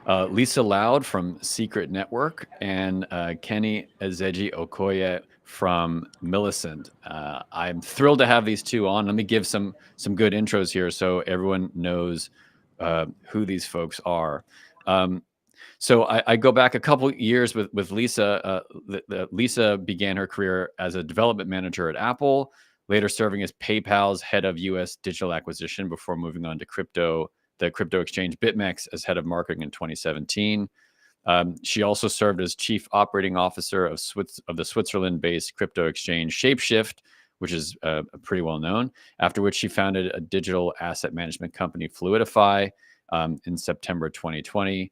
Lisa Loud from Secret Network, and Kenny Ezeji Okoye from Millicent. I'm thrilled to have these two on. Let me give some good intros here so everyone knows who these folks are. So I go back a couple years with Lisa. Lisa began her career as a development manager at Apple, later serving as PayPal's head of U.S. digital acquisition before moving on to the crypto exchange BitMEX as head of marketing in 2017. She also served as chief operating officer of the Switzerland-based crypto exchange Shapeshift, which is pretty well known, after which she founded a digital asset management company, Fluidify, in September 2020.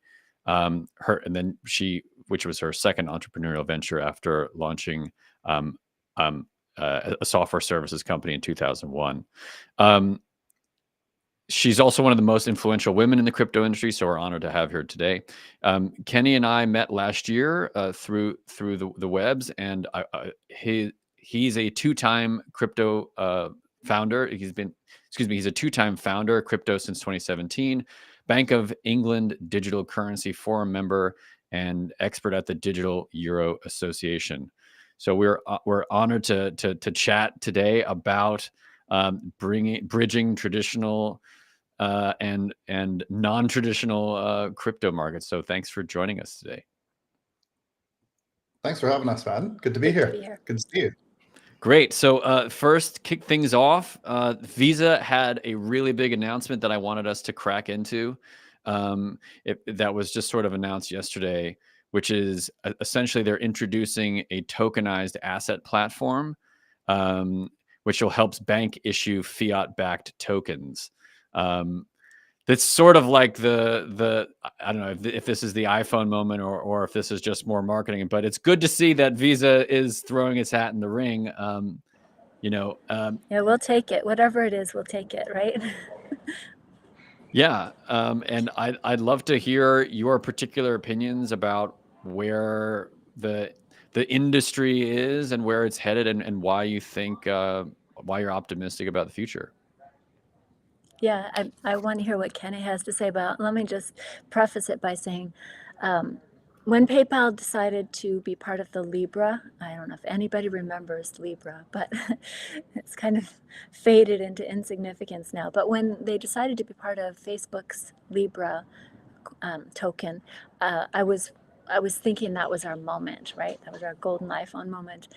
Which was her second entrepreneurial venture after launching a software services company in 2001. She's also one of the most influential women in the crypto industry, so we're honored to have her today. Kenny and I met last year through the webs, and he's a two-time crypto founder. He's a two-time founder of crypto since 2017, Bank of England Digital Currency Forum member, and expert at the Digital Euro Association. So we're honored to chat today about bridging traditional and non-traditional crypto markets. So thanks for joining us today. Thanks for having us, man. Good to be here. Good to see you. Great. So first, kick things off. Visa had a really big announcement that I wanted us to crack into. That was just sort of announced yesterday, which is essentially they're introducing a tokenized asset platform, which will help bank issue fiat-backed tokens. That's sort of like the I don't know if this is the iPhone moment or if this is just more marketing, but it's good to see that Visa is throwing its hat in the ring. Yeah, we'll take it. Whatever it is, we'll take it, right? Yeah, and I'd love to hear your particular opinions about where the industry is and where it's headed, and why you think why you're optimistic about the future. Yeah, I want to hear what Kenny has to say about. Let me just preface it by saying, when PayPal decided to be part of the Libra, I don't know if anybody remembers Libra, but it's kind of faded into insignificance now. But when they decided to be part of Facebook's Libra token, I was thinking that was our moment, right? That was our golden iPhone moment.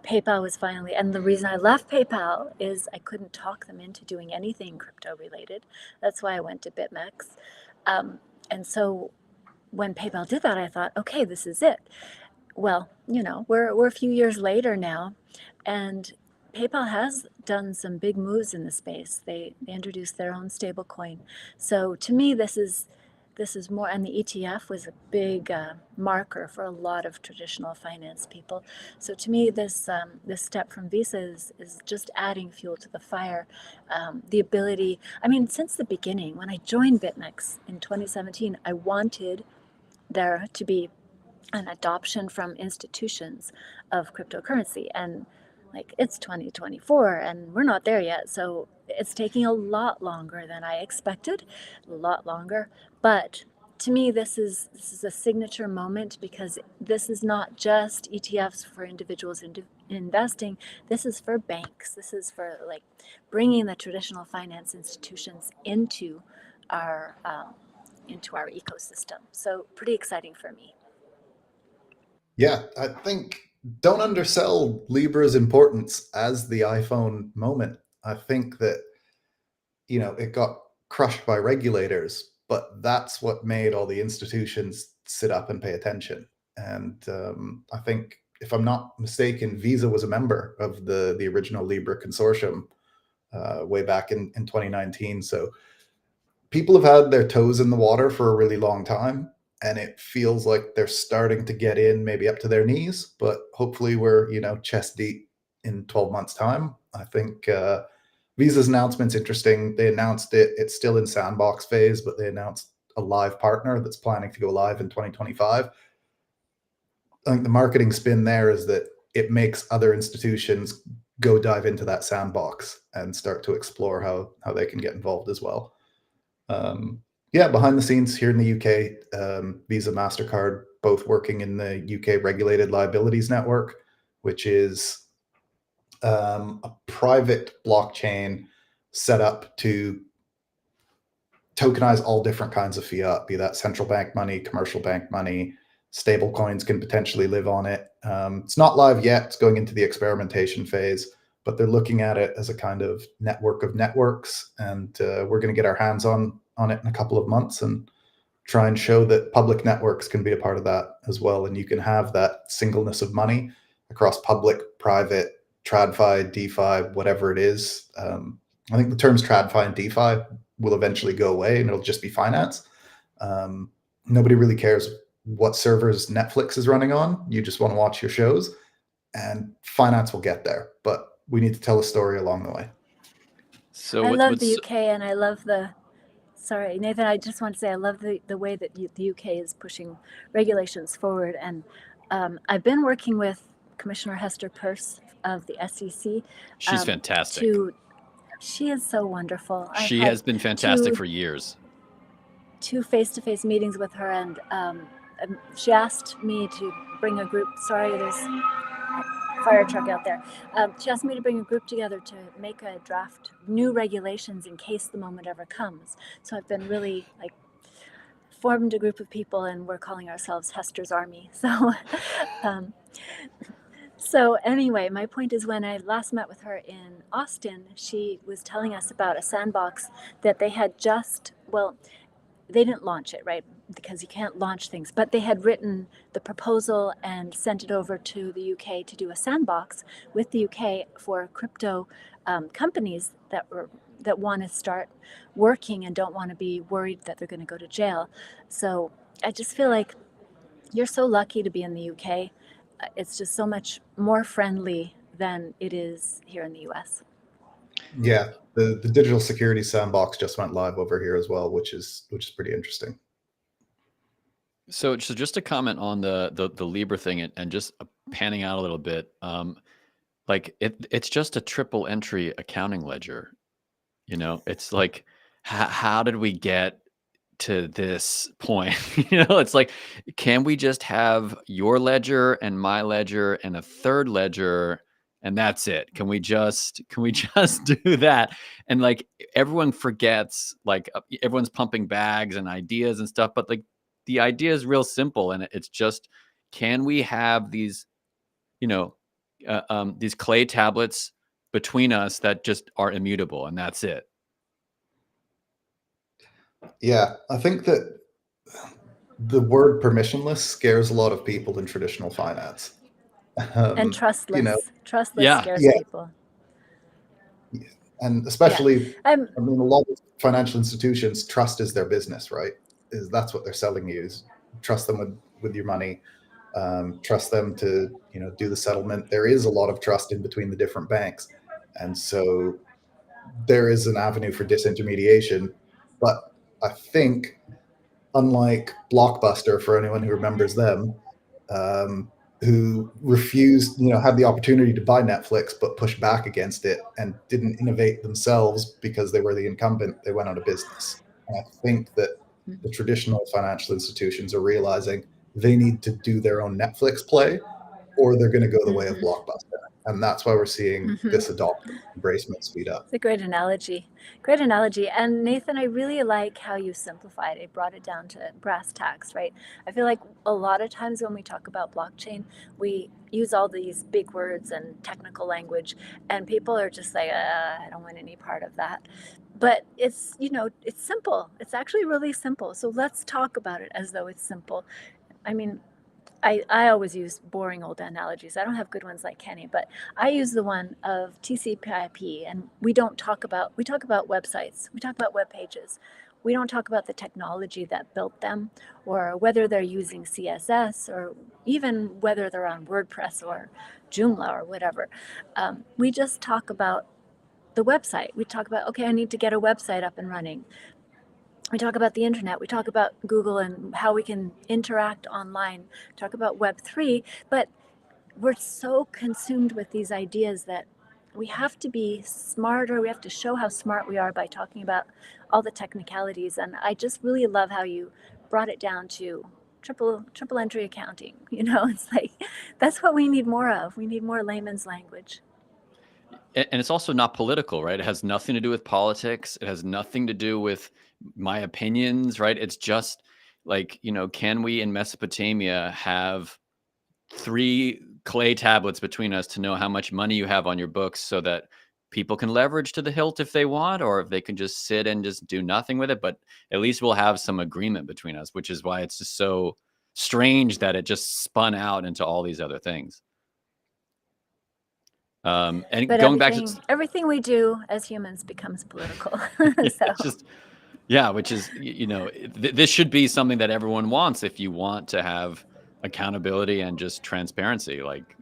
PayPal was finally, and the reason I left PayPal is I couldn't talk them into doing anything crypto related. That's why I went to BitMEX. And so when PayPal did that, I thought, okay, this is it. Well, we're a few years later now, and PayPal has done some big moves in the space. They introduced their own stable coin. So to me, this is more, and the ETF was a big marker for a lot of traditional finance people. So to me, this step from Visa is just adding fuel to the fire. The ability, since the beginning, when I joined BitMEX in 2017, I wanted there to be an adoption from institutions of cryptocurrency. And it's 2024 and we're not there yet. So it's taking a lot longer than I expected, a lot longer. But to me, this is a signature moment, because this is not just ETFs for individuals investing. This is for banks. This is for bringing the traditional finance institutions into our ecosystem. So pretty exciting for me. Yeah, I think don't undersell Libra's importance as the iPhone moment. I think that, it got crushed by regulators, but that's what made all the institutions sit up and pay attention. And I think, if I'm not mistaken, Visa was a member of the original Libra consortium way back in 2019. So people have had their toes in the water for a really long time, and it feels like they're starting to get in, maybe up to their knees, but hopefully we're, chest deep in 12 months time. I think Visa's announcement's interesting. They announced it's still in sandbox phase, but they announced a live partner that's planning to go live in 2025. I think the marketing spin there is that it makes other institutions go dive into that sandbox and start to explore how they can get involved as well. Yeah, behind the scenes here in the UK, Visa, MasterCard, both working in the UK Regulated Liabilities Network, which is a private blockchain set up to tokenize all different kinds of fiat, be that central bank money, commercial bank money, stable coins can potentially live on it. It's not live yet, it's going into the experimentation phase, but they're looking at it as a kind of network of networks. And we're going to get our hands on it in a couple of months and try and show that public networks can be a part of that as well. And you can have that singleness of money across public, private, TradFi, DeFi, whatever it is. I think the terms TradFi and DeFi will eventually go away and it'll just be finance. Nobody really cares what servers Netflix is running on. You just want to watch your shows, and finance will get there. But we need to tell a story along the way. So I love the UK, and I love the. Sorry, Nathan, I just want to say I love the way that the UK is pushing regulations forward. And I've been working with Commissioner Hester Peirce of the SEC. she's fantastic. She is so wonderful. She has been fantastic for years. 2 face-to-face meetings with her, and she asked me to bring a group. Sorry, there's a fire truck out there. She asked me to bring a group together to make a draft new regulations in case the moment ever comes. So I've been really formed a group of people, and we're calling ourselves Hester's Army. So so anyway, my point is, when I last met with her in Austin, she was telling us about a sandbox that they had they didn't launch it, right? Because you can't launch things, but they had written the proposal and sent it over to the UK to do a sandbox with the UK for crypto companies that want to start working and don't want to be worried that they're going to go to jail. So I just feel like you're so lucky to be in the UK. It's just so much more friendly than it is here in the US. Yeah, the digital security sandbox just went live over here as well, which is pretty interesting. So just to comment on the Libra thing and just panning out a little bit, like it's just a triple entry accounting ledger. You know, it's like, how did we get to this point? You know, it's like, can we just have your ledger and my ledger and a third ledger, and that's it? Can we just do that? And like, everyone forgets, like everyone's pumping bags and ideas and stuff, but like the idea is real simple, and it's just, can we have these, these clay tablets between us that just are immutable, and that's it. Yeah, I think that the word permissionless scares a lot of people in traditional finance. And trustless. Trustless scares people. And especially, I mean, a lot of financial institutions, trust is their business, right? That's what they're selling you, is trust them with your money, trust them to, do the settlement. There is a lot of trust in between the different banks. And so there is an avenue for disintermediation. But I think, unlike Blockbuster, for anyone who remembers them, who refused, had the opportunity to buy Netflix, but pushed back against it and didn't innovate themselves because they were the incumbent, they went out of business. And I think that the traditional financial institutions are realizing they need to do their own Netflix play, or they're going to go the way of Blockbuster. And that's why we're seeing this adoption, embracement speed up. It's a great analogy. Great analogy. And Nathan, I really like how you simplified it, brought it down to brass tacks, right? I feel like a lot of times when we talk about blockchain, we use all these big words and technical language, and people are just like, I don't want any part of that. But it's, it's simple. It's actually really simple. So let's talk about it as though it's simple. I mean, I always use boring old analogies. I don't have good ones like Kenny, but I use the one of TCP/IP, and we talk about websites. We talk about web pages. We don't talk about the technology that built them, or whether they're using CSS, or even whether they're on WordPress or Joomla or whatever. We just talk about the website. We talk about, okay, I need to get a website up and running. We talk about the internet, we talk about Google and how we can interact online, talk about Web3, but we're so consumed with these ideas that we have to be smarter. We have to show how smart we are by talking about all the technicalities. And I just really love how you brought it down to triple entry accounting. It's like that's what we need more of. We need more layman's language. And it's also not political, right? It has nothing to do with politics. It has nothing to do with my opinions, right? It's just like, can we in Mesopotamia have 3 clay tablets between us to know how much money you have on your books so that people can leverage to the hilt if they want, or if they can just sit and just do nothing with it. But at least we'll have some agreement between us, which is why it's just so strange that it just spun out into all these other things. And But going back to everything we do as humans becomes political. it's just, yeah, which is, this should be something that everyone wants if you want to have accountability and just transparency. Like,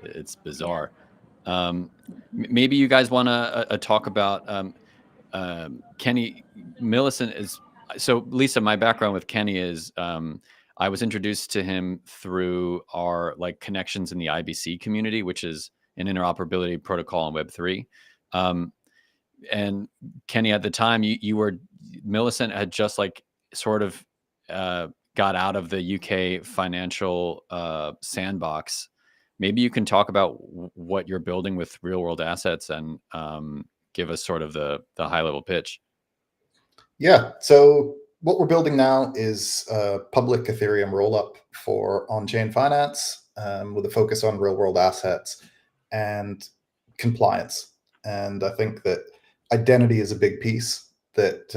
it's bizarre. Maybe you guys want to talk about Kenny Millicent is. So Lisa, my background with Kenny is I was introduced to him through our connections in the IBC community, which is an interoperability protocol on Web3. And Kenny, at the time, Millicent had just sort of got out of the UK financial sandbox. Maybe you can talk about what you're building with real world assets and give us sort of the high level pitch. Yeah. So what we're building now is a public Ethereum rollup for on-chain finance with a focus on real world assets and compliance. And I think that identity is a big piece that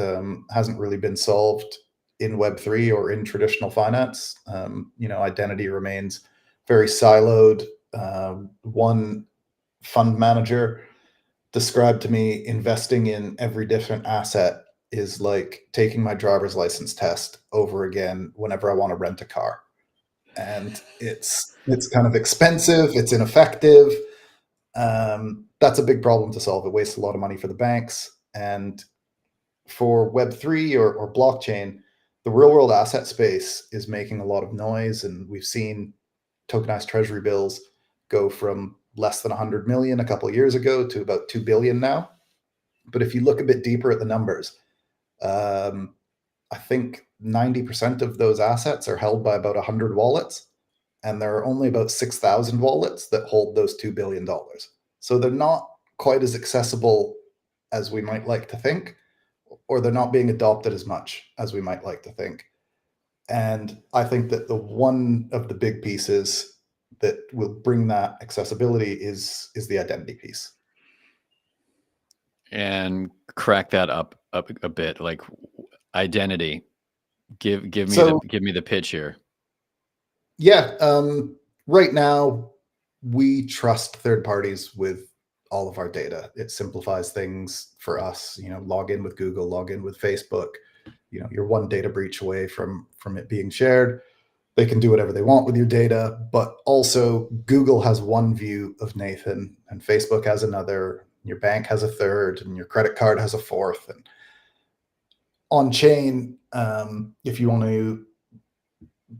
hasn't really been solved in Web3 or in traditional finance. Identity remains very siloed. One fund manager described to me investing in every different asset is like taking my driver's license test over again whenever I want to rent a car. And it's kind of expensive, it's ineffective. That's a big problem to solve. It wastes a lot of money for the banks. And for Web3 or blockchain, the real world asset space is making a lot of noise. And we've seen tokenized treasury bills go from less than 100 million a couple of years ago to about 2 billion now. But if you look a bit deeper at the numbers, I think 90% of those assets are held by about 100 wallets, and there are only about 6,000 wallets that hold those $2 billion. So they're not quite as accessible as we might like to think, or they're not being adopted as much as we might like to think. And I think that one of the big pieces that will bring that accessibility is the identity piece. And crack that up a bit, like identity. Give me the pitch here. Yeah, right now we trust third parties with all of our data. It simplifies things for us. Log in with Google, log in with Facebook. You're one data breach away from it being shared. They can do whatever they want with your data, but also Google has one view of Nathan and Facebook has another. Your bank has a third and your credit card has a fourth. And on chain, if you want to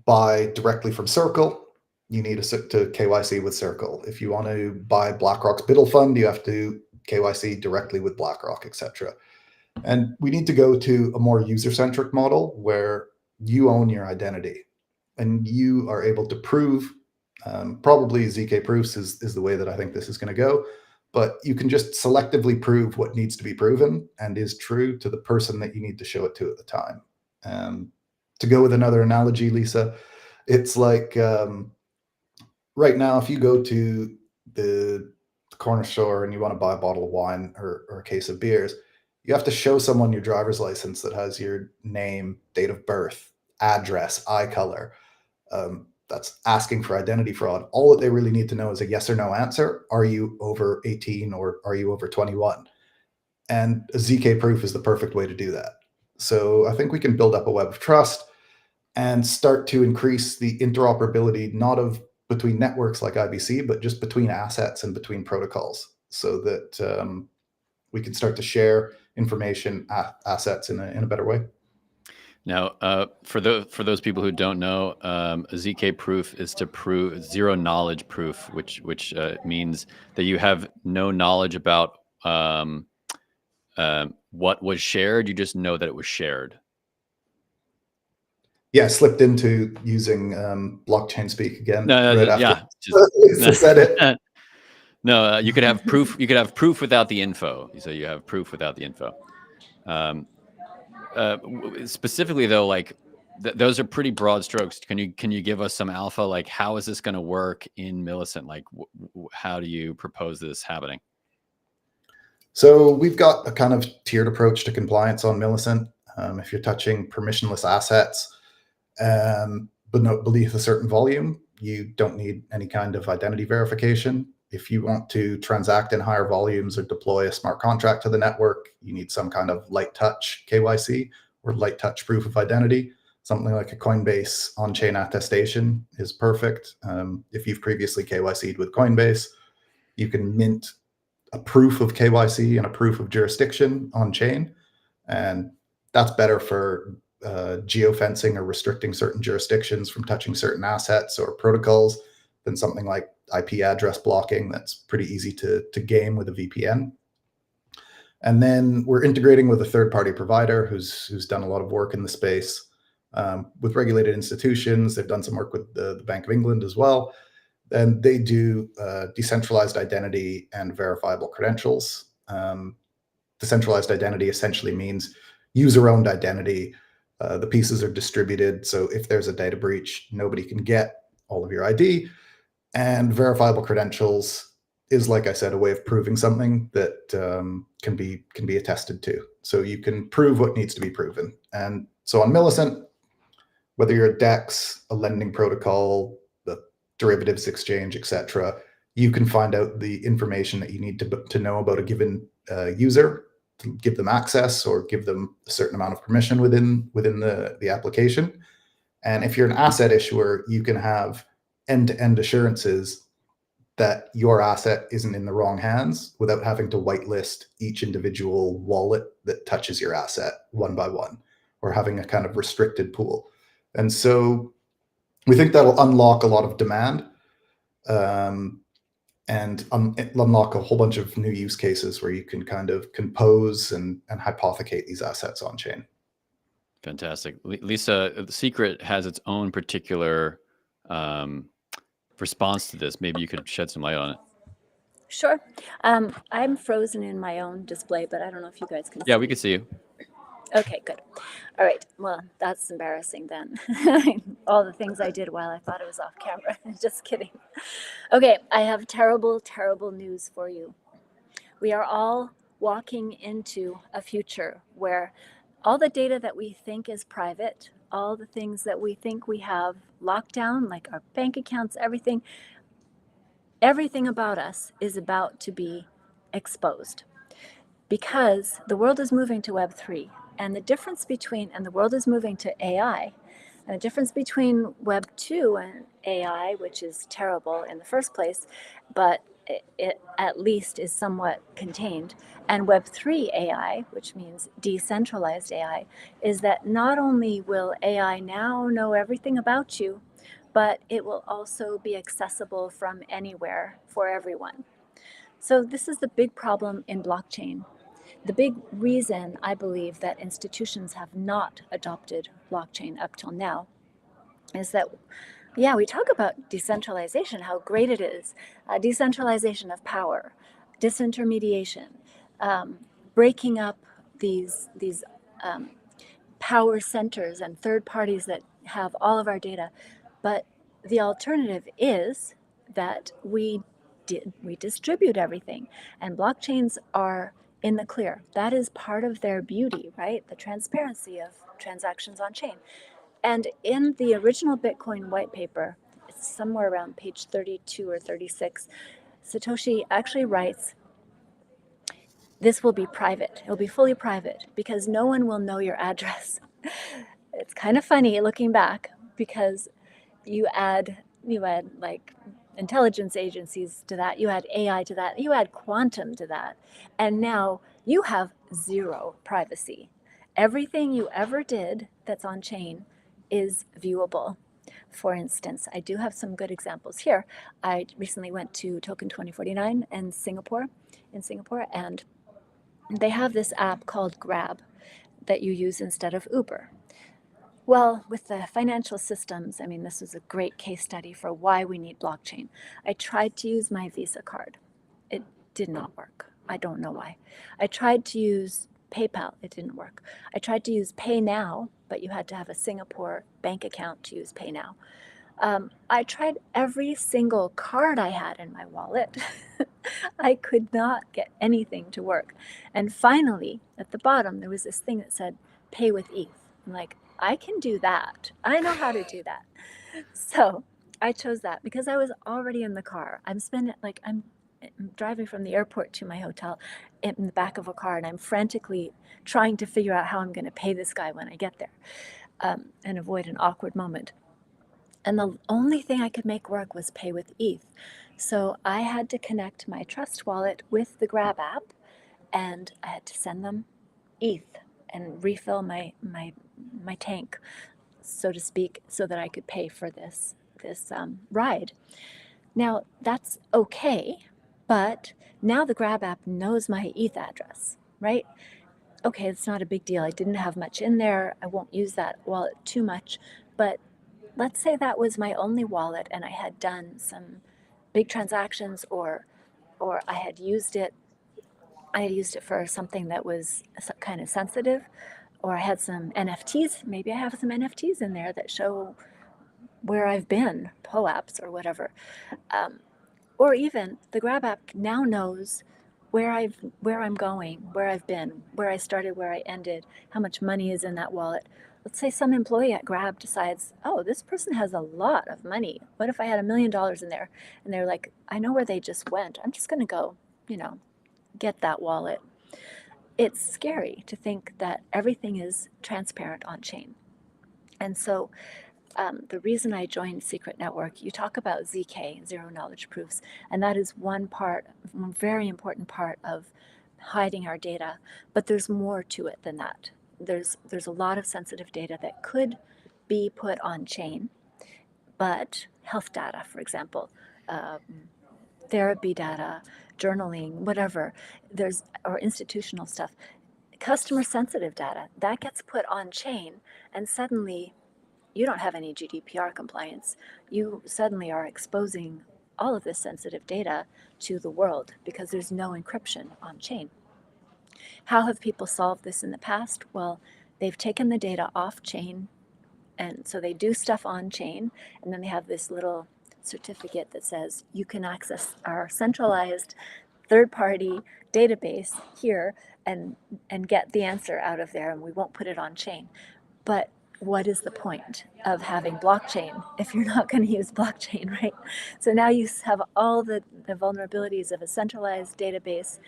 buy directly from Circle, you need to KYC with Circle. If you want to buy BlackRock's Biddle Fund, you have to KYC directly with BlackRock, etc. And we need to go to a more user-centric model where you own your identity and you are able to prove, probably ZK proofs is the way that I think this is going to go, but you can just selectively prove what needs to be proven and is true to the person that you need to show it to at the time. To go with another analogy, Lisa, it's like right now, if you go to the corner store and you want to buy a bottle of wine or a case of beers, you have to show someone your driver's license that has your name, date of birth, address, eye color. That's asking for identity fraud. All that they really need to know is a yes or no answer. Are you over 18 or are you over 21? And a ZK proof is the perfect way to do that. So I think we can build up a web of trust and start to increase the interoperability, not of between networks like IBC, but just between assets and between protocols, so that we can start to share information, assets in a better way. Now, for those people who don't know, a ZK proof is to prove zero knowledge proof, which means that you have no knowledge about what was shared. You just know that it was shared. Yeah, slipped into using blockchain speak again right after Yeah, Lisa said it. No, you could have proof. You could have proof without the info. So you have proof without the info. Specifically, though, like those are pretty broad strokes. Can you give us some alpha? Like, how is this going to work in Millicent? Like, how do you propose this happening? So we've got a kind of tiered approach to compliance on Millicent. If you're touching permissionless assets, but not beneath a certain volume, you don't need any kind of identity verification. If you want to transact in higher volumes or deploy a smart contract to the network, you need some kind of light touch KYC or light touch proof of identity. Something like a Coinbase on-chain attestation is perfect. If you've previously KYC'd with Coinbase, you can mint a proof of KYC and a proof of jurisdiction on-chain. And that's better for geofencing or restricting certain jurisdictions from touching certain assets or protocols than something like IP address blocking that's pretty easy to game with a VPN. And then we're integrating with a third-party provider who's done a lot of work in the space with regulated institutions. They've done some work with the Bank of England as well. And they do decentralized identity and verifiable credentials. Decentralized identity essentially means user-owned identity. The pieces are distributed, so if there's a data breach, nobody can get all of your ID. And verifiable credentials is, like I said, a way of proving something that can be attested to. So you can prove what needs to be proven. And so on Millicent, whether you're a DEX, a lending protocol, the derivatives exchange, etc., you can find out the information that you need to know about a given user, to give them access or give them a certain amount of permission within the application. And if you're an asset issuer, you can have end-to-end assurances that your asset isn't in the wrong hands without having to whitelist each individual wallet that touches your asset one by one, or having a kind of restricted pool. And so we think that'll unlock a lot of demand and unlock a whole bunch of new use cases where you can kind of compose and hypothecate these assets on chain. Fantastic. Lisa, the Secret has its own particular response to this. Maybe you could shed some light on it. Sure. I'm frozen in my own display, but I don't know if you guys can see. Yeah, we can see you. Okay, good. All right. Well, that's embarrassing then. All the things I did while I thought it was off camera. Just kidding. Okay, I have terrible, terrible news for you. We are all walking into a future where all the data that we think is private, all the things that we think we have locked down, like our bank accounts, everything about us is about to be exposed, because the world is moving to Web3. And the difference between, and the world is moving to AI, and the difference between Web 2 and AI, which is terrible in the first place, but it at least is somewhat contained, and Web 3 AI, which means decentralized AI, is that not only will AI now know everything about you, but it will also be accessible from anywhere for everyone. So this is the big problem in blockchain. The big reason I believe that institutions have not adopted blockchain up till now is that, yeah, we talk about decentralization, how great it is, decentralization of power, disintermediation, breaking up these power centers and third parties that have all of our data. But the alternative is that we distribute everything, and blockchains are in the clear. That is part of their beauty, right? The transparency of transactions on chain. And in the original Bitcoin white paper, it's somewhere around page 32 or 36, Satoshi actually writes, this will be private. It'll be fully private because no one will know your address. It's kind of funny looking back, because you add like intelligence agencies to that, you add AI to that, you add quantum to that, and now you have zero privacy. everything you ever did that's on chain is viewable. For instance, I do have some good examples here. I recently went to Token 2049 in Singapore, and they have this app called Grab that you use instead of Uber. Well, with the financial systems, I mean, this was a great case study for why we need blockchain. I tried to use my Visa card. It did not work. I don't know why. I tried to use PayPal. It didn't work. I tried to use Pay Now, but you had to have a Singapore bank account to use Pay Now. I tried every single card I had in my wallet. I could not get anything to work. And finally, at the bottom, there was this thing that said, pay with ETH. I'm like, I can do that. I know how to do that. So I chose that because I was already in the car. I'm driving from the airport to my hotel in the back of a car, and I'm frantically trying to figure out how I'm going to pay this guy when I get there, and avoid an awkward moment. And the only thing I could make work was pay with ETH. So I had to connect my Trust wallet with the Grab app, and I had to send them ETH and refill my tank, so to speak, so that I could pay for this ride. Now that's okay, but now the Grab app knows my ETH address, right? Okay, it's not a big deal. I didn't have much in there. I won't use that wallet too much, but let's say that was my only wallet and I had done some big transactions, or I had used it for something that was kind of sensitive, or I had some NFTs. Maybe I have some NFTs in there that show where I've been, POAPs or whatever. Or even the Grab app now knows where I'm going, where I've been, where I started, where I ended, how much money is in that wallet. Let's say some employee at Grab decides, oh, this person has a lot of money. What if I had $1 million in there? And they're like, I know where they just went. I'm just going to go, get that wallet. It's scary to think that everything is transparent on chain. And so the reason I joined Secret Network, you talk about ZK, zero knowledge proofs, and that is one very important part of hiding our data. But there's more to it than that. There's a lot of sensitive data that could be put on chain, but health data, for example, therapy data, journaling, whatever, or institutional stuff, customer sensitive data, that gets put on chain, and suddenly you don't have any GDPR compliance. You suddenly are exposing all of this sensitive data to the world because there's no encryption on chain. How have people solved this in the past? Well, they've taken the data off chain, and so they do stuff on chain, and then they have this little certificate that says you can access our centralized third-party database here and get the answer out of there, and we won't put it on chain. But what is the point of having blockchain if you're not going to use blockchain, right? So now you have all the vulnerabilities of a centralized database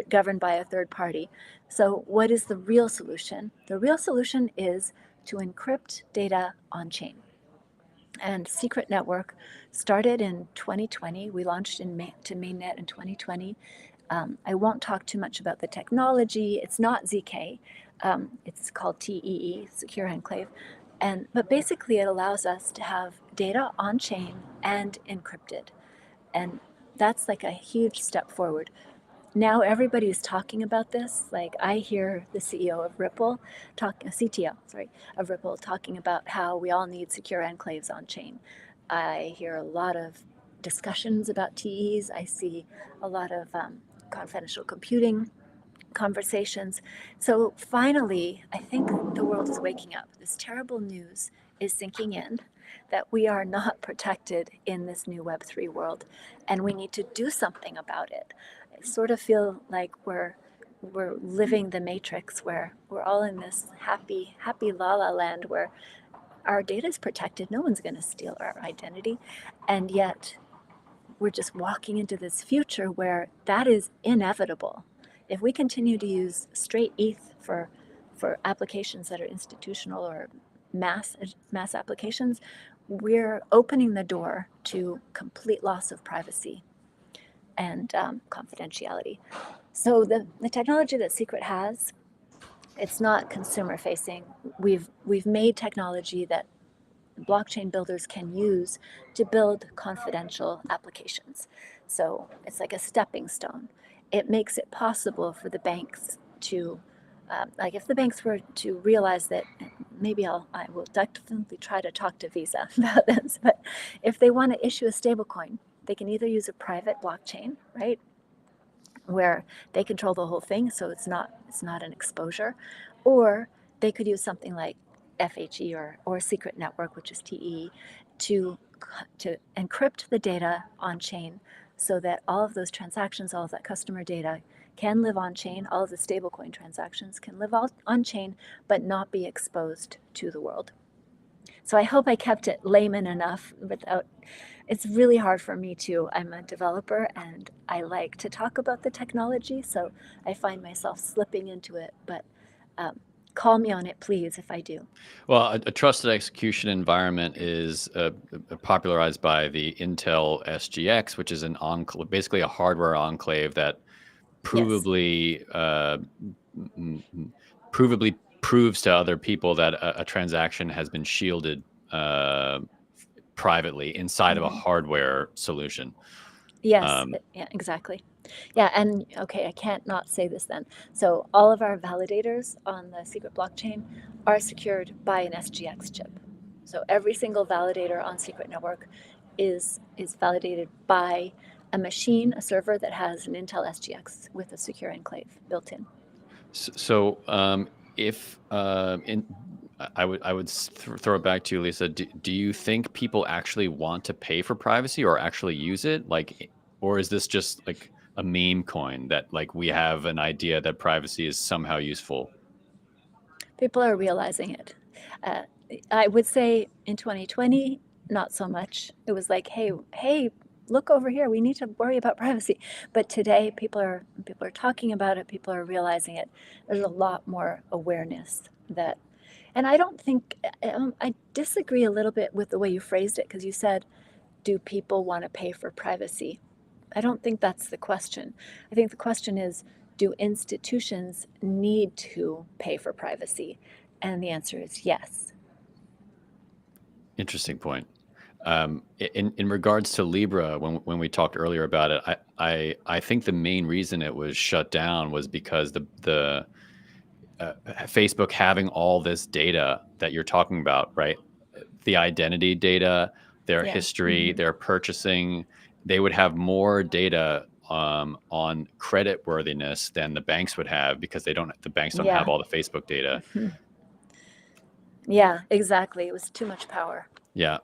governed by a third party. So what is the real solution? The real solution is to encrypt data on chain. And Secret Network started in 2020. We launched to mainnet in 2020. I won't talk too much about the technology. It's not ZK. It's called TEE, Secure Enclave. But basically it allows us to have data on chain and encrypted. And that's like a huge step forward. Now everybody's talking about this. Like I hear the CTO of Ripple talking about how we all need secure enclaves on chain. I hear a lot of discussions about TEs. I see a lot of confidential computing conversations. So finally, I think the world is waking up. This terrible news is sinking in that we are not protected in this new Web3 world, and we need to do something about it. I sort of feel like we're living the matrix, where we're all in this happy la la land where our data is protected. No one's going to steal our identity, and yet we're just walking into this future where that is inevitable. If we continue to use straight ETH for applications that are institutional or mass applications, we're opening the door to complete loss of privacy and confidentiality. So the technology that Secret has It's not consumer facing. We've made technology that blockchain builders can use to build confidential applications. So it's like a stepping stone. It makes it possible for the banks to, like if the banks were to realize that, maybe I will definitely try to talk to Visa about this, but if they want to issue a stablecoin, they can either use a private blockchain, right, where they control the whole thing, so it's not an exposure, or they could use something like FHE or secret network, which is TE, to encrypt the data on chain, so that all of those transactions, all of that customer data, can live on chain. All of the stablecoin transactions can live on chain, but not be exposed to the world. So I hope I kept it layman enough without. It's really hard for me too. I'm a developer and I like to talk about the technology, so I find myself slipping into it, but call me on it, please, if I do. Well, a trusted execution environment is popularized by the Intel SGX, which is an basically a hardware enclave that Yes. provably provably proves to other people that a transaction has been shielded privately inside of a hardware solution. Yes, yeah, exactly. Yeah, and okay, I can't not say this then. So all of our validators on the secret blockchain are secured by an SGX chip. So every single validator on Secret Network is validated by a machine, a server that has an Intel SGX with a secure enclave built in. So, if I would throw it back to you, Lisa. Do you think people actually want to pay for privacy or actually use it? Like, or is this just like a meme coin that like we have an idea that privacy is somehow useful? People are realizing it. Uh, I would say in 2020, not so much. It was like, hey, look over here. We need to worry about privacy. But today, people are talking about it. People are realizing it. There's a lot more awareness that, and I don't think I disagree a little bit with the way you phrased it, because you said, "Do people want to pay for privacy?" I don't think that's the question. I think the question is, do institutions need to pay for privacy? And the answer is yes. Interesting point. In regards to Libra, when we talked earlier about it, I think the main reason it was shut down was because the Facebook having all this data that you're talking about, right? The identity data, their Yeah. history, their purchasing, they would have more data on credit worthiness than the banks would have because the banks don't have Yeah. all the Facebook data. Yeah, exactly. It was too much power. Yeah.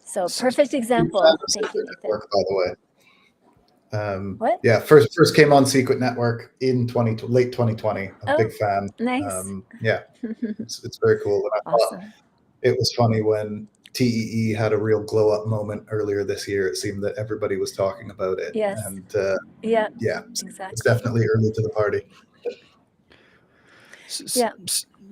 So S- perfect example. Thank you, Nathan. Network, by the way. What? Yeah, first came on Secret Network in late 2020. I'm a Oh, big fan. nice. Yeah, it's very cool. And I thought Awesome. it was funny when TEE had a real glow up moment earlier this year. It seemed that everybody was talking about it. Yes. And Yeah, yeah, exactly. it's definitely early to the party. Yeah.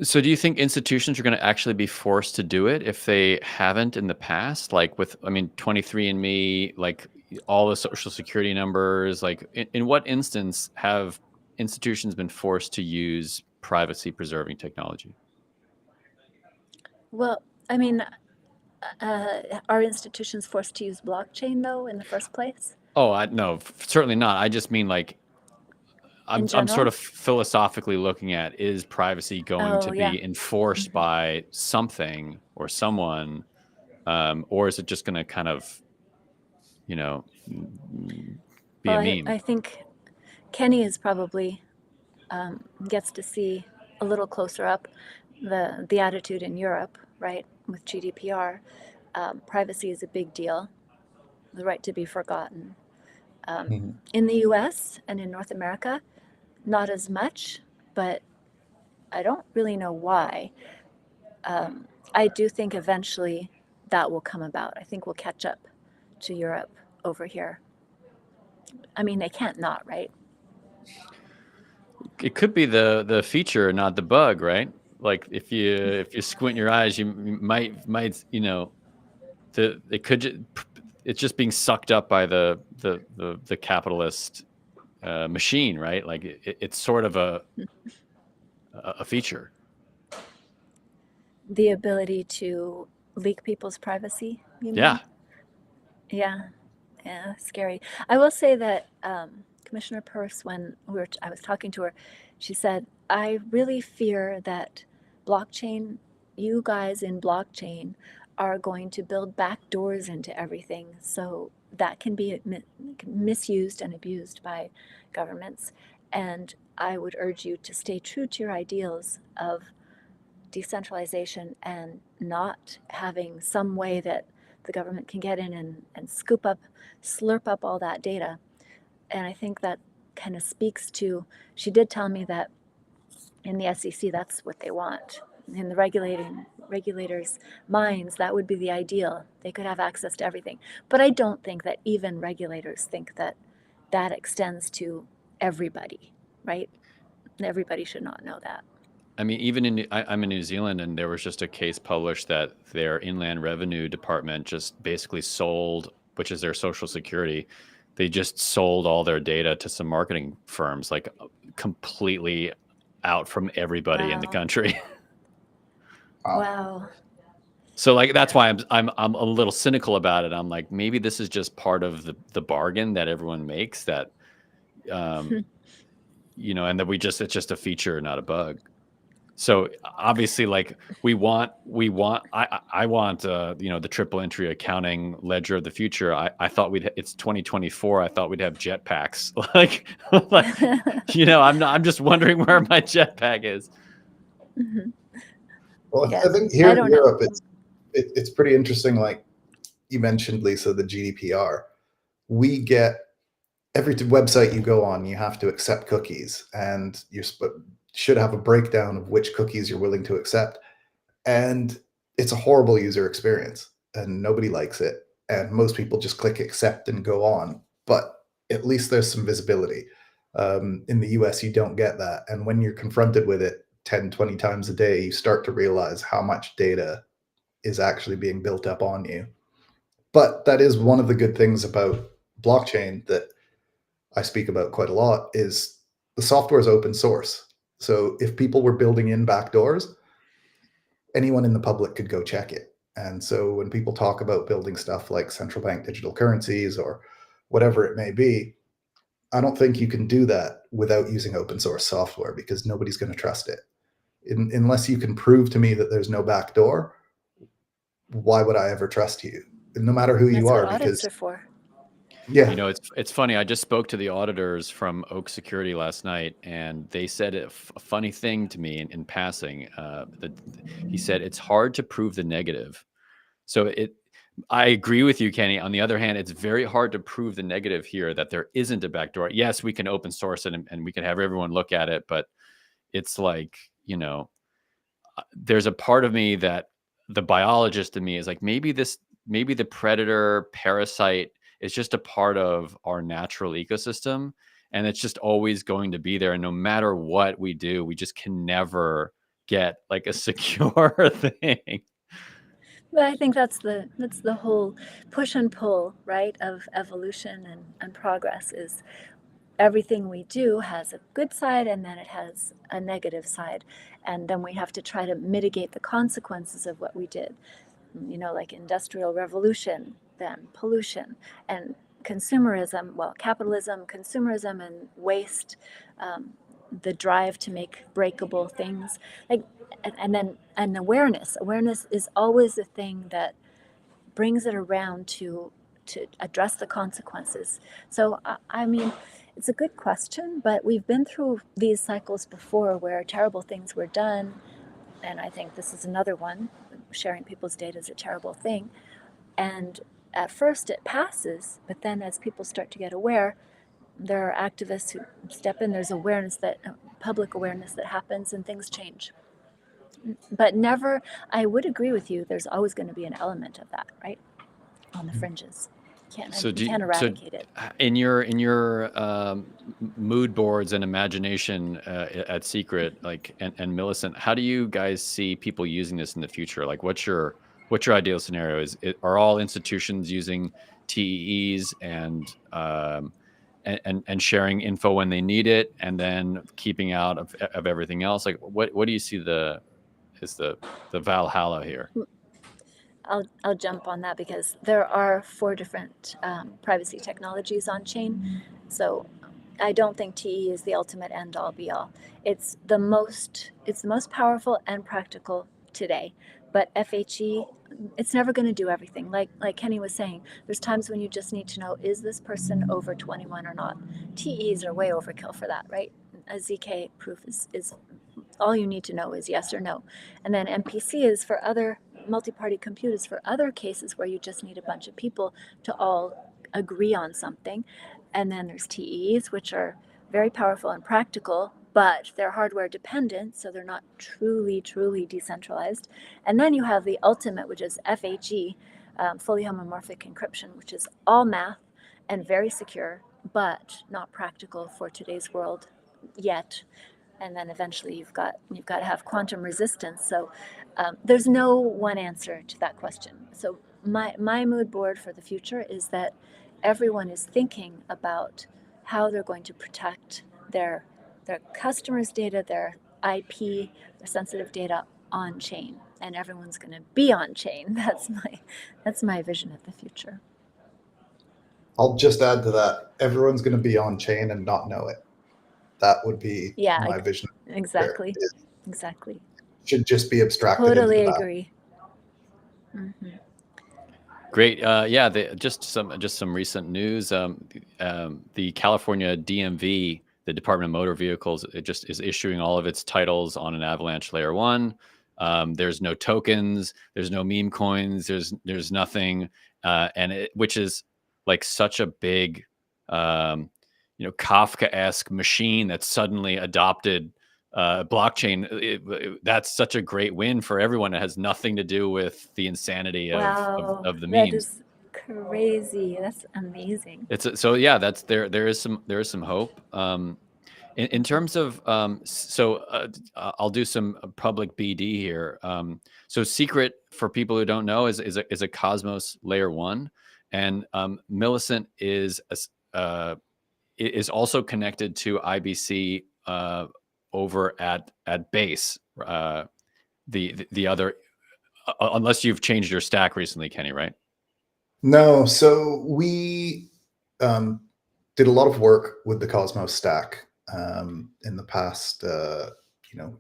So do you think institutions are going to actually be forced to do it if they haven't in the past? Like with, I mean, 23andMe, like all the social security numbers, like in what instance have institutions been forced to use privacy preserving technology? Well, I mean, are institutions forced to use blockchain though in the first place? Oh, no, certainly not. I just mean like, In I'm sort general? of philosophically looking at, is privacy going to Oh, yeah. be enforced by something or someone, or is it just going to kind of, you know, be Well, a meme? I think Kenny is probably gets to see a little closer up the attitude in Europe, right? With GDPR, privacy is a big deal. The right to be forgotten. In the U.S. and in North America, not as much, but I don't really know why. I do think eventually that will come about. I think we'll catch up to Europe over here. I mean, they can't not, right? It could be the feature, not the bug, right? Like if you squint your eyes, you might it could it's just being sucked up by the capitalist machine, right? Like it's sort of a feature. The ability to leak people's privacy, you mean? Yeah. Yeah, scary. I will say that Commissioner Peirce, when I was talking to her, she said, "I really fear that blockchain, you guys in blockchain, are going to build back doors into everything, so that can be misused and abused by governments. And I would urge you to stay true to your ideals of decentralization and not having some way that the government can get in and slurp up all that data." And I think that kind of speaks to, she did tell me that in the SEC, that's what they want. In the regulators' minds, that would be the ideal. They could have access to everything. But I don't think that even regulators think that that extends to everybody, right? Everybody should not know that. I mean, even I'm in New Zealand, and there was just a case published that their Inland Revenue Department just basically sold, which is their Social Security, they just sold all their data to some marketing firms, like completely out from everybody in the Wow. country. Wow. So like that's why I'm a little cynical about it. I'm like, maybe this is just part of the bargain that everyone makes, that you know, and that it's just a feature, not a bug. So obviously, like I want you know, the triple entry accounting ledger of the future. I thought it's 2024. I thought we'd have jetpacks. like you know, I'm just wondering where my jetpack is. Mm-hmm. Well, Yeah, I think here I in don't know. Europe, it's pretty interesting. Like you mentioned, Lisa, the GDPR. We get every website you go on, you have to accept cookies, and you should have a breakdown of which cookies you're willing to accept. And it's a horrible user experience, and nobody likes it. And most people just click accept and go on. But at least there's some visibility. In the US, you don't get that. And when you're confronted with it 10, 20 times a day, you start to realize how much data is actually being built up on you. But that is one of the good things about blockchain that I speak about quite a lot, is the software is open source. So if people were building in backdoors, anyone in the public could go check it. And so when people talk about building stuff like central bank digital currencies or whatever it may be, I don't think you can do that without using open source software, because nobody's going to trust it. Unless you can prove to me that there's no backdoor, why would I ever trust you? No matter who you That's are, what audits because are for. yeah, You know, it's funny. I just spoke to the auditors from Oak Security last night, and they said a funny thing to me in passing. He said it's hard to prove the negative. So I agree with you, Kenny. On the other hand, it's very hard to prove the negative here, that there isn't a backdoor. Yes, we can open source it and we can have everyone look at it, but it's like, you know, there's a part of me that the biologist in me is like, maybe the predator parasite is just a part of our natural ecosystem, and it's just always going to be there. And no matter what we do, we just can never get like a secure thing. But I think that's the whole push and pull, right, of evolution and progress. Is everything we do has a good side, and then it has a negative side, and then we have to try to mitigate the consequences of what we did. You know, like industrial revolution, then pollution, and consumerism. Well, capitalism, consumerism, and waste. The drive to make breakable things, like, and then awareness. Awareness is always the thing that brings it around to address the consequences. So I mean, it's a good question, but we've been through these cycles before where terrible things were done, and I think this is another one. Sharing people's data is a terrible thing, and at first it passes, but then as people start to get aware, there are activists who step in. There's awareness, that public awareness that happens, and things change. But never, I would agree with you, there's always going to be an element of that, right, on the fringes. You can't eradicate it. In your mood boards and imagination at Secret, like and Millicent, how do you guys see people using this in the future? Like, what's your ideal scenario? Are all institutions using TEEs, and and sharing info when they need it, and then keeping out of everything else? Like, what do you see is the Valhalla here? I'll jump on that because there are 4 different privacy technologies on chain. So I don't think TE is the ultimate end all be all. It's the most powerful and practical today. But FHE, it's never going to do everything. Like Kenny was saying, there's times when you just need to know, is this person over 21 or not? TEs are way overkill for that, right? A ZK proof is all you need to know is yes or no. And then MPC is for other multi-party compute is for other cases where you just need a bunch of people to all agree on something. And then there's TEs, which are very powerful and practical, but they're hardware dependent, so they're not truly decentralized. And then you have the ultimate, which is FHE, fully homomorphic encryption, which is all math and very secure, but not practical for today's world yet. And then eventually you've got to have quantum resistance. So there's no one answer to that question. So my mood board for the future is that everyone is thinking about how they're going to protect their customers' data, their IP, their sensitive data on chain, and everyone's going to be on chain. That's my vision of the future. I'll just add to that. Everyone's going to be on chain and not know it. That would be my vision. Exactly. Should just be abstracted. Totally into agree. Mm-hmm. Great. Yeah, just some recent news. The California DMV, the Department of Motor Vehicles, it just is issuing all of its titles on an Avalanche Layer 1. There's no tokens. There's no meme coins. There's nothing, which is like such a big, Kafka-esque machine that suddenly adopted blockchain. That's such a great win for everyone. It has nothing to do with the insanity of the memes. That is crazy. That's amazing. There is some hope. In terms of I'll do some public BD here. So Secret, for people who don't know, is a Cosmos Layer 1, and Millicent is also connected to IBC over at Base. The other, unless you've changed your stack recently, Kenny, right? No. So we did a lot of work with the Cosmos stack in the past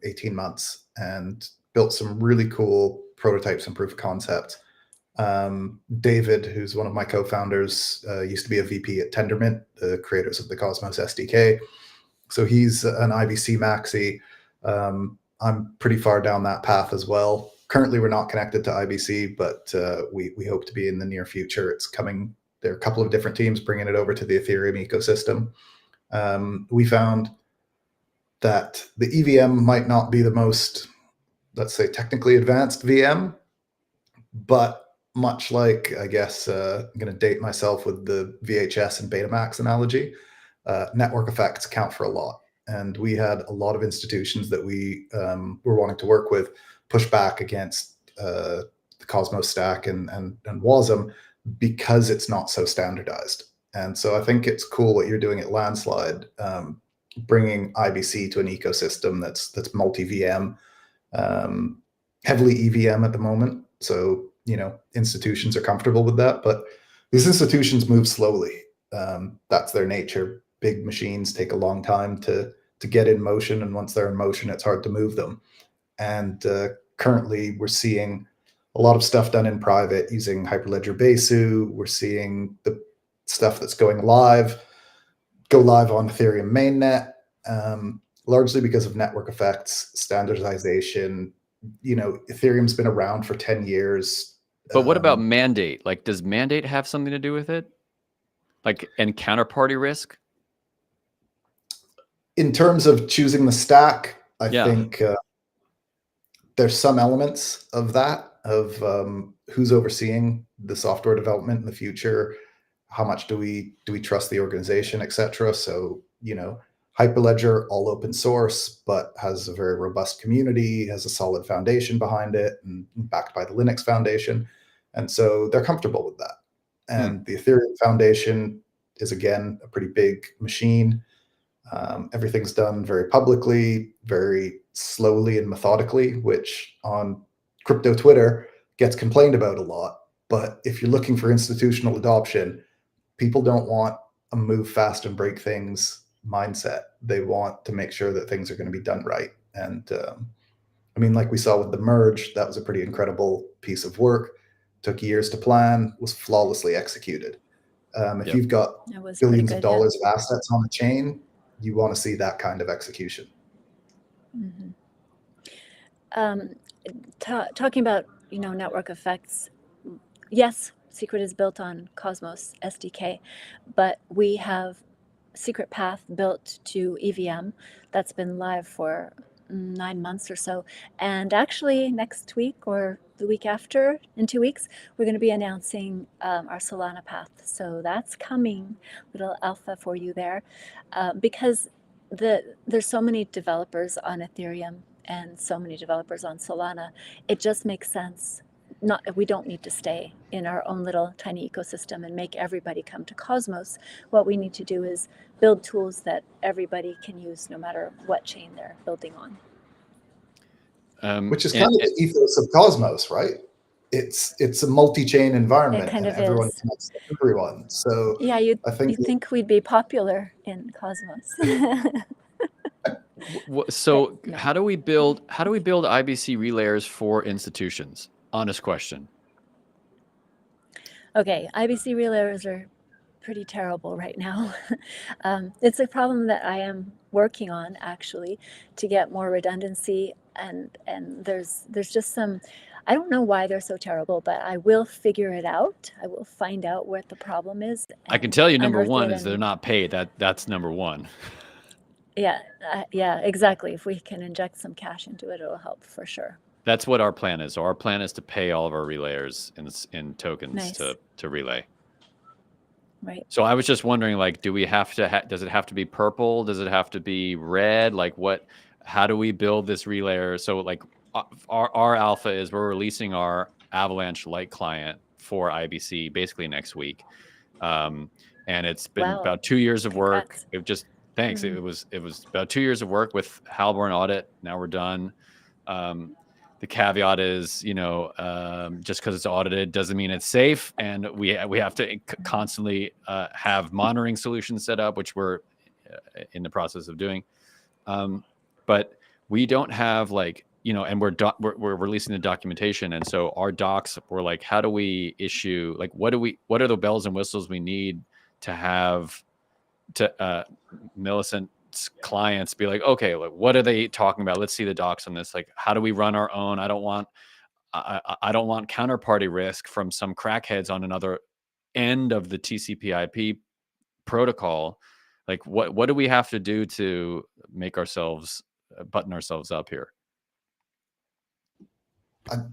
18 months, and built some really cool prototypes and proof of concept. David, who's one of my co-founders, used to be a VP at Tendermint, the creators of the Cosmos SDK. So he's an IBC maxi. I'm pretty far down that path as well. Currently, we're not connected to IBC, but we hope to be in the near future. It's coming. There are a couple of different teams bringing it over to the Ethereum ecosystem. We found that the EVM might not be the most, let's say, technically advanced VM, but much like, I guess, I'm going to date myself with the VHS and Betamax analogy, network effects count for a lot. And we had a lot of institutions that we were wanting to work with push back against the Cosmos stack and WASM because it's not so standardized. And so I think it's cool what you're doing at Landslide, bringing IBC to an ecosystem that's multi-VM, heavily EVM at the moment. So, institutions are comfortable with that, but these institutions move slowly. That's their nature. Big machines take a long time to get in motion, and once they're in motion, it's hard to move them. And currently, we're seeing a lot of stuff done in private using Hyperledger Besu. We're seeing the stuff that's go live on Ethereum mainnet, largely because of network effects, standardization. Ethereum's been around for 10 years. But what about mandate? Like, does mandate have something to do with it? Like, and counterparty risk? In terms of choosing the stack, I think there's some elements of that, of who's overseeing the software development in the future, how much do we trust the organization, etc. So, Hyperledger, all open source, but has a very robust community, has a solid foundation behind it, and backed by the Linux Foundation. And so they're comfortable with that. And the Ethereum Foundation, is again a pretty big machine. Everything's done very publicly, very slowly and methodically, which on crypto Twitter gets complained about a lot. But if you're looking for institutional adoption, people don't want a move fast and break things mindset. They want to make sure that things are going to be done right. And I mean, like we saw with the merge, that was a pretty incredible piece of work. Took years to plan, was flawlessly executed. If Yep. you've got It was pretty billions good, of dollars of assets on the chain, you want to see that kind of execution. Talking about, network effects, yes, Secret is built on Cosmos SDK, but we have Secret Path built to EVM that's been live for 9 months or so. And actually, next week or the week after, in 2 weeks, we're going to be announcing our Solana path. So that's coming, little alpha for you there, because there's so many developers on Ethereum and so many developers on Solana. It just makes sense. We don't need to stay in our own little tiny ecosystem and make everybody come to Cosmos. What we need to do is build tools that everybody can use no matter what chain they're building on. Which is kind of the ethos of Cosmos, right? It's a multi-chain environment, It kind and of everyone is. connects to everyone. So yeah, I you'd think we'd be popular in Cosmos. So no. How do we build IBC relayers for institutions? Honest question. Okay, IBC relayers are pretty terrible right now. It's a problem that I am working on actually to get more redundancy, and there's just some, I don't know why they're so terrible, but I will figure it out. I will find out what the problem is. I can tell you number one is they're not paid. That's number one. Yeah, exactly. If we can inject some cash into it, it'll help for sure. That's what our plan is. So our plan is to pay all of our relayers in tokens. Nice. to relay. Right. So I was just wondering, like, do we have to? Does it have to be purple? Does it have to be red? Like, what? How do we build this relayer? So, like, our alpha is we're releasing our Avalanche Lite client for IBC basically next week, and it's been about 2 years of work. It just thanks. Mm-hmm. It was about 2 years of work with Halborn audit. Now we're done. The caveat is, just because it's audited doesn't mean it's safe, and we have to constantly have monitoring solutions set up, which we're in the process of doing. But we don't have and we're releasing the documentation, and so our docs were like, how do we issue? Like, what are the bells and whistles we need to have to Millicent clients be like, okay, like, what are they talking about? Let's see the docs on this. Like, how do we run our own? I don't want counterparty risk from some crackheads on another end of the TCP/IP protocol. Like, what do we have to do to make ourselves button ourselves up here?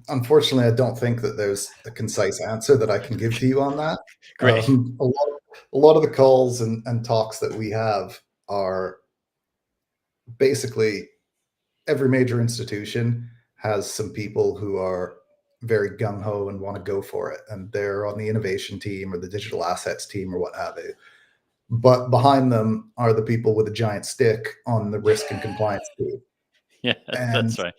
Unfortunately, I don't think that there's a concise answer that I can give to you on that. Great. A lot of the calls and talks that we have are basically every major institution has some people who are very gung-ho and want to go for it, and they're on the innovation team or the digital assets team or what have you. But behind them are the people with a giant stick on the risk and compliance team. Yeah, that's right.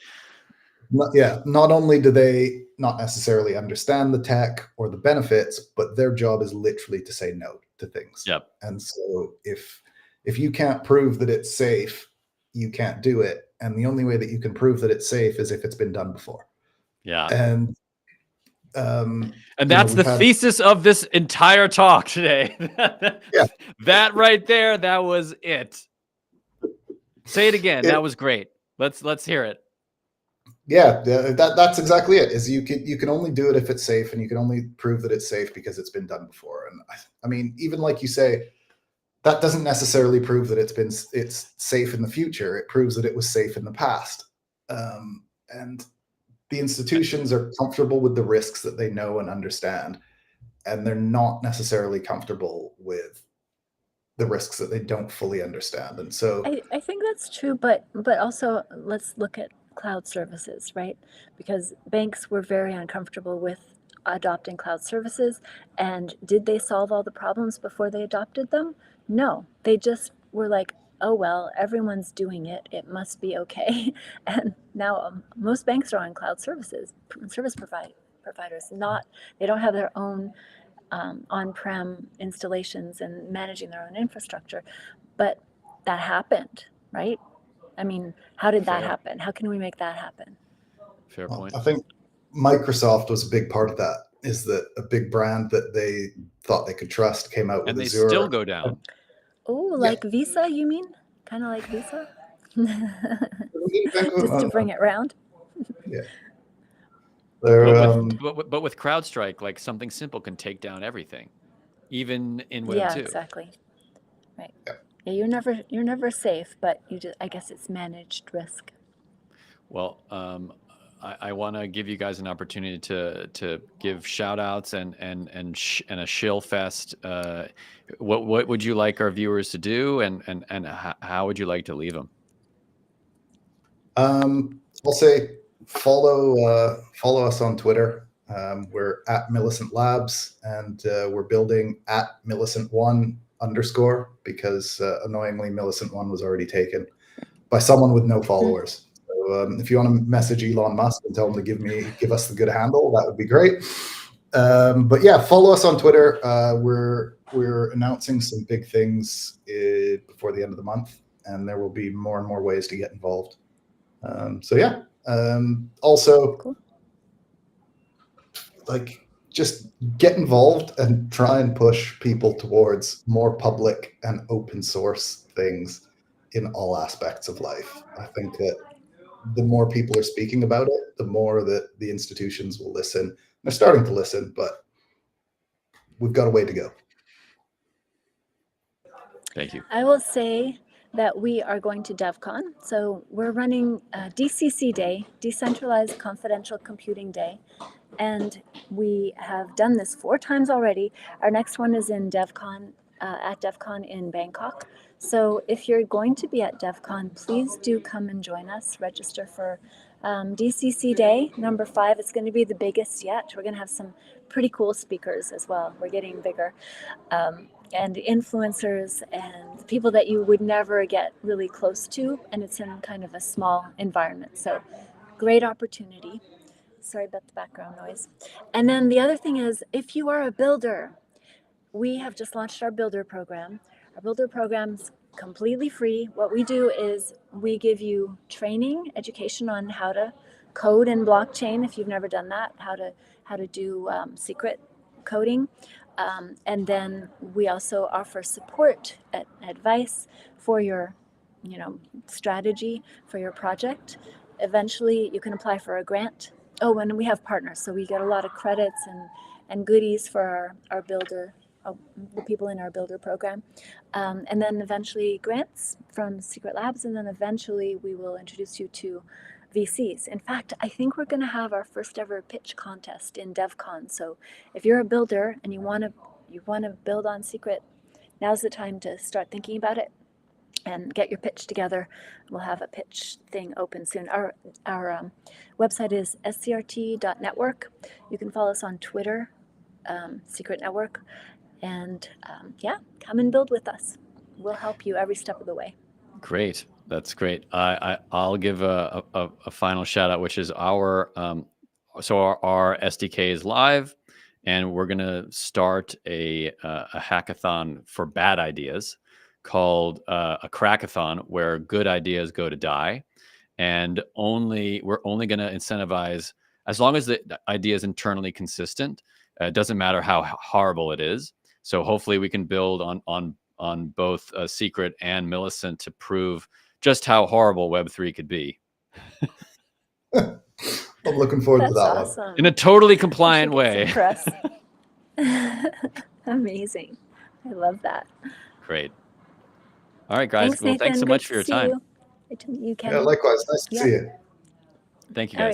Not only do they not necessarily understand the tech or the benefits, but their job is literally to say no to things. Yep. And so if you can't prove that it's safe, you can't do it. And the only way that you can prove that it's safe is if it's been done before. Yeah. And that's the thesis of this entire talk today. Yeah. That right there, that was it. Say it again. That was great. Let's hear it. Yeah, that's exactly it. Is you can only do it if it's safe, and you can only prove that it's safe because it's been done before. And I mean, even like you say, that doesn't necessarily prove that it's safe in the future. It proves that it was safe in the past. And the institutions are comfortable with the risks that they know and understand, and they're not necessarily comfortable with the risks that they don't fully understand. And so I think that's true, but also let's look at cloud services, right? Because banks were very uncomfortable with adopting cloud services. And did they solve all the problems before they adopted them? No, they just were like, oh, well, everyone's doing it. It must be okay. And now most banks are on cloud services, service providers. They don't have their own on-prem installations and managing their own infrastructure. But that happened, right? I mean, how did that happen? How can we make that happen? Fair point. I think Microsoft was a big part of that. Is that a big brand that they thought they could trust came out with And they Azure. still go down. Oh, like Visa, you mean? Kind of like Visa? Just to bring it round. Yeah. But with CrowdStrike, like something simple can take down everything, even in Web 2. Yeah, exactly. Right. Yeah, you're never safe, but I guess it's managed risk. Well, I want to give you guys an opportunity to give shout outs and a shill fest. What would you like our viewers to do, and how would you like to leave them? I'll say follow us on Twitter. We're at Millicent Labs, and we're building at Millicent1 _, because annoyingly Millicent1 was already taken by someone with no followers. So if you want to message Elon Musk and tell him to give us the good handle, that would be great. But yeah, follow us on Twitter. We're announcing some big things before the end of the month, and there will be more and more ways to get involved. So yeah. Also, cool. Like, just get involved and try and push people towards more public and open source things in all aspects of life. I think that the more people are speaking about it, the more that the institutions will listen. They're starting to listen, but we've got a way to go. Thank you. I will say that we are going to DevCon. So we're running DCC Day, Decentralized Confidential Computing Day. And we have done this 4 times already. Our next one is in DevCon, at DevCon in Bangkok. So if you're going to be at DevCon, please do come and join us. Register for DCC Day, number 5. It's going to be the biggest yet. We're going to have some pretty cool speakers as well. We're getting bigger. And influencers and people that you would never get really close to. And it's in kind of a small environment. So great opportunity. Sorry about the background noise. And then the other thing is, if you are a builder, we have just launched our builder program. Our builder program's completely free. What we do is we give you training, education on how to code in blockchain if you've never done that, how to do secret coding. And then we also offer support, advice for your strategy for your project. Eventually, you can apply for a grant. Oh, and we have partners, so we get a lot of credits and goodies for our builder, the people in our builder program. And then eventually grants from Secret Labs, and then eventually we will introduce you to VCs. In fact, I think we're going to have our first ever pitch contest in DevCon. So if you're a builder and you want to build on Secret, now's the time to start thinking about it and get your pitch together. We'll have a pitch thing open soon. Our website is scrt.network. You can follow us on Twitter, Secret Network, and yeah, come and build with us. We'll help you every step of the way. Great, that's great. I'll give a final shout out, which is our SDK is live, and we're gonna start a hackathon for bad ideas called a crackathon, where good ideas go to die. And we're only going to incentivize, as long as the idea is internally consistent. It doesn't matter how horrible it is. So hopefully we can build on both Secret and Millicent to prove just how horrible Web3 could be. I'm looking forward to that awesome. one. In a totally compliant way. Amazing. I love that. Great. All right, guys. Thanks, Nathan. Thanks so much for your time. Good to meet you, Kenny. Yeah, likewise. Nice to see you. Thank you, guys.